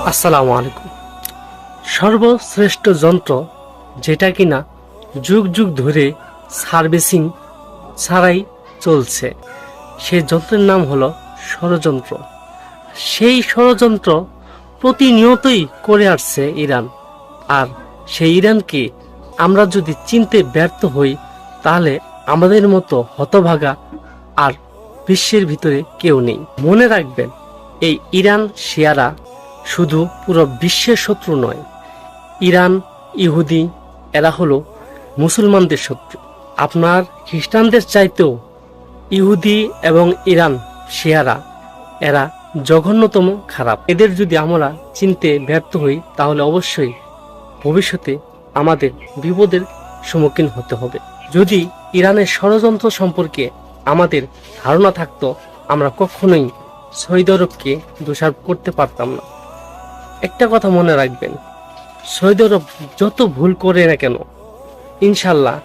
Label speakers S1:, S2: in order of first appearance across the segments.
S1: আসসালামু আলাইকুম। সর্বশ্রেষ্ঠ যন্ত্র যেটা কিনা যুগ যুগ ধরে সার্ভিসিং ছাড়াই চলছে, সেই যন্ত্রের নাম হলো ষড়যন্ত্র। সেই ষড়যন্ত্র প্রতিনিয়তই করে আসছে ইরান। আর সেই ইরানকে আমরা যদি চিনতে ব্যর্থ হই, তাহলে আমাদের মতো হতভাগা আর বিশ্বের ভিতরে কেউ নেই। মনে রাখবেন, এই ইরান শিয়ারা শুধু পুরো বিশ্বের শত্রু নয়। ইরান, ইহুদি এরা হলো মুসলমানদের শত্রু। আপনার খ্রিস্টানদের চাইতেও ইহুদি এবং ইরান শিয়ারা এরা জঘন্যতম খারাপ। এদের যদি আমরা চিনতে ব্যর্থ হই, তাহলে অবশ্যই ভবিষ্যতে আমাদের বিপদের সম্মুখীন হতে হবে। যদি ইরানের ষড়যন্ত্র সম্পর্কে আমাদের ধারণা থাকতো, আমরা কখনোই সৌদি আরবকে দোষারোপ করতে পারতাম না। একটা কথা মনে রাখবেন, সৌদি আরব যত ভুল করে না কেন, ইনশাল্লাহ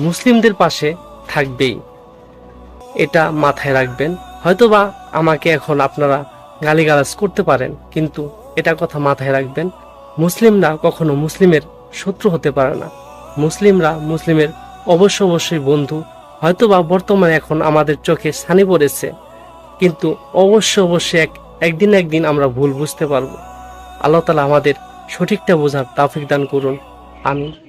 S1: মুসলিমদের পাশে থাকবেই। এটা মাথায় রাখবেন। হয়তোবা আমাকে এখন আপনারা গালিগালাজ করতে পারেন, কিন্তু এটা কথা মাথায় রাখবেন, মুসলিমরা কখনো মুসলিমের শত্রু হতে পারে না। মুসলিমরা মুসলিমের অবশ্যই বন্ধু। হয়তোবা বর্তমানে এখন আমাদের চোখে ছানি পড়েছে, কিন্তু অবশ্যই একদিন আমরা ভুল বুঝতে পারবো। আল্লাহ তাআলা আমাদের সঠিকটা বোঝার তৌফিক দান করুন। আমিন।